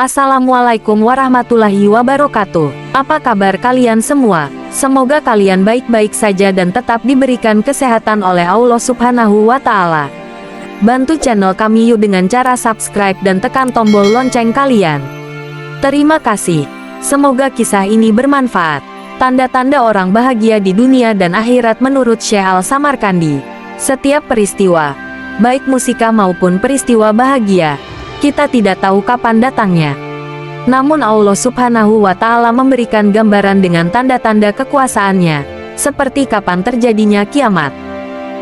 Assalamualaikum warahmatullahi wabarakatuh. Apa kabar kalian semua? Semoga kalian baik-baik saja dan tetap diberikan kesehatan oleh Allah Subhanahu wa Ta'ala. Bantu channel kami yuk dengan cara subscribe dan tekan tombol lonceng kalian. Terima kasih. Semoga kisah ini bermanfaat. Tanda-tanda orang bahagia di dunia dan akhirat menurut Syekh Al-Samarkandi. Setiap peristiwa, baik musibah maupun peristiwa bahagia, kita tidak tahu kapan datangnya. Namun Allah Subhanahu wa Ta'ala memberikan gambaran dengan tanda-tanda kekuasaannya, seperti kapan terjadinya kiamat.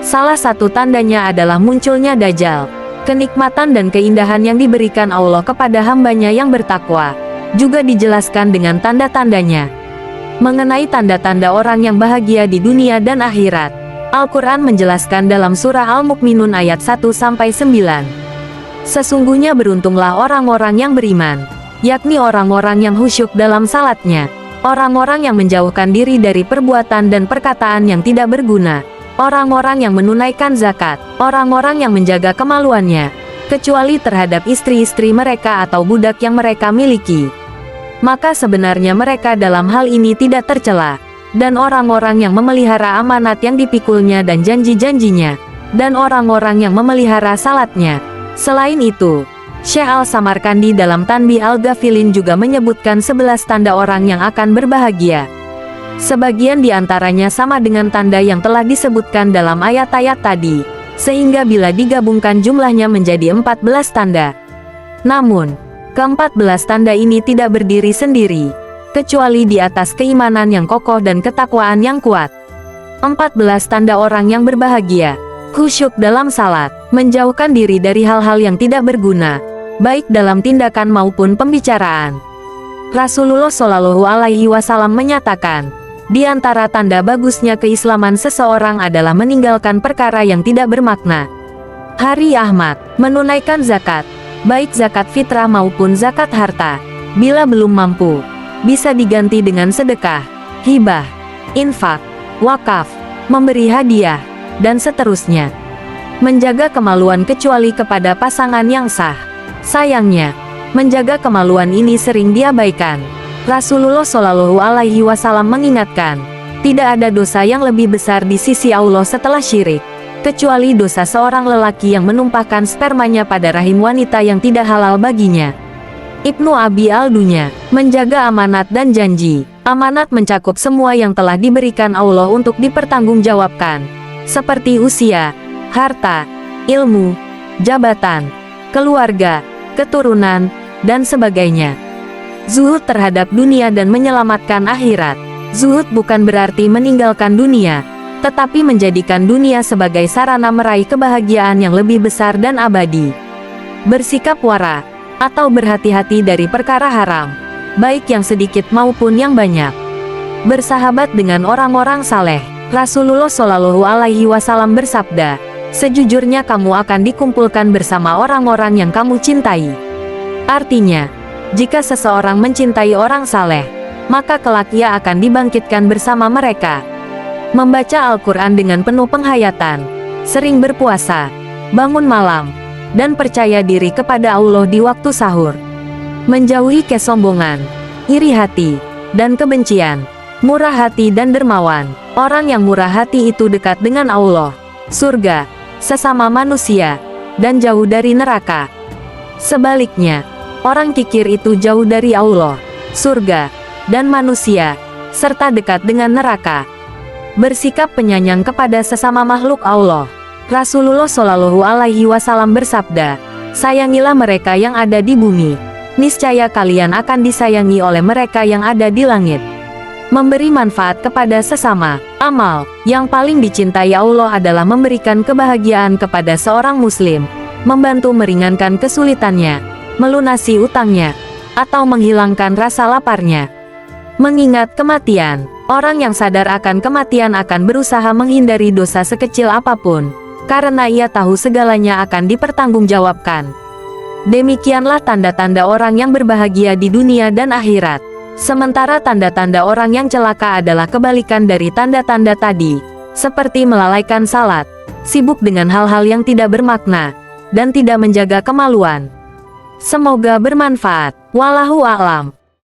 Salah satu tandanya adalah munculnya Dajjal. Kenikmatan dan keindahan yang diberikan Allah kepada hambanya yang bertakwa, juga dijelaskan dengan tanda-tandanya. Mengenai tanda-tanda orang yang bahagia di dunia dan akhirat, Al-Quran menjelaskan dalam surah Al-Mukminun ayat 1-9. Sesungguhnya beruntunglah orang-orang yang beriman, yakni orang-orang yang khusyuk dalam salatnya, orang-orang yang menjauhkan diri dari perbuatan dan perkataan yang tidak berguna, orang-orang yang menunaikan zakat, orang-orang yang menjaga kemaluannya, kecuali terhadap istri-istri mereka atau budak yang mereka miliki. Maka sebenarnya mereka dalam hal ini tidak tercela, dan orang-orang yang memelihara amanat yang dipikulnya dan janji-janjinya, dan orang-orang yang memelihara salatnya. Selain itu, Syekh Al-Samarkandi dalam Tanbih Al-Ghafilin juga menyebutkan 11 tanda orang yang akan berbahagia. Sebagian di antaranya sama dengan tanda yang telah disebutkan dalam ayat-ayat tadi, sehingga bila digabungkan jumlahnya menjadi 14 tanda. Namun, ke-14 tanda ini tidak berdiri sendiri, kecuali di atas keimanan yang kokoh dan ketakwaan yang kuat. 14 tanda orang yang berbahagia: khusyuk dalam salat, menjauhkan diri dari hal-hal yang tidak berguna, baik dalam tindakan maupun pembicaraan. Rasulullah Shallallahu Alaihi Wasallam menyatakan, di antara tanda bagusnya keislaman seseorang adalah meninggalkan perkara yang tidak bermakna. Hari Ahmad, menunaikan zakat, baik zakat fitrah maupun zakat harta, bila belum mampu, bisa diganti dengan sedekah, hibah, infak, wakaf, memberi hadiah, dan seterusnya. Menjaga kemaluan kecuali kepada pasangan yang sah. Sayangnya, menjaga kemaluan ini sering diabaikan. Rasulullah Shallallahu Alaihi Wasallam mengingatkan, tidak ada dosa yang lebih besar di sisi Allah setelah syirik, kecuali dosa seorang lelaki yang menumpahkan spermanya pada rahim wanita yang tidak halal baginya. Ibnu Abi Al-Dunya, menjaga amanat dan janji. Amanat mencakup semua yang telah diberikan Allah untuk dipertanggungjawabkan, seperti usia, harta, ilmu, jabatan, keluarga, keturunan, dan sebagainya. Zuhud terhadap dunia dan menyelamatkan akhirat. Zuhud bukan berarti meninggalkan dunia, tetapi menjadikan dunia sebagai sarana meraih kebahagiaan yang lebih besar dan abadi. Bersikap wara, atau berhati-hati dari perkara haram, baik yang sedikit maupun yang banyak. Bersahabat dengan orang-orang saleh. Rasulullah Shallallahu Alaihi Wasallam bersabda, sejujurnya kamu akan dikumpulkan bersama orang-orang yang kamu cintai. Artinya, jika seseorang mencintai orang saleh, maka kelak ia akan dibangkitkan bersama mereka. Membaca Al-Quran dengan penuh penghayatan, sering berpuasa, bangun malam, dan percaya diri kepada Allah di waktu sahur. Menjauhi kesombongan, iri hati, dan kebencian. Murah hati dan dermawan. Orang yang murah hati itu dekat dengan Allah, surga, sesama manusia, dan jauh dari neraka. Sebaliknya, orang kikir itu jauh dari Allah, surga, dan manusia, serta dekat dengan neraka. Bersikap penyayang kepada sesama makhluk Allah. Rasulullah Shallallahu Alaihi Wasallam bersabda, sayangilah mereka yang ada di bumi, niscaya kalian akan disayangi oleh mereka yang ada di langit. Memberi manfaat kepada sesama. Amal yang paling dicintai Allah adalah memberikan kebahagiaan kepada seorang muslim, membantu meringankan kesulitannya, melunasi utangnya, atau menghilangkan rasa laparnya. Mengingat kematian, orang yang sadar akan kematian akan berusaha menghindari dosa sekecil apapun, karena ia tahu segalanya akan dipertanggungjawabkan. Demikianlah tanda-tanda orang yang berbahagia di dunia dan akhirat. Sementara tanda-tanda orang yang celaka adalah kebalikan dari tanda-tanda tadi, seperti melalaikan salat, sibuk dengan hal-hal yang tidak bermakna, dan tidak menjaga kemaluan. Semoga bermanfaat. Wallahu a'lam.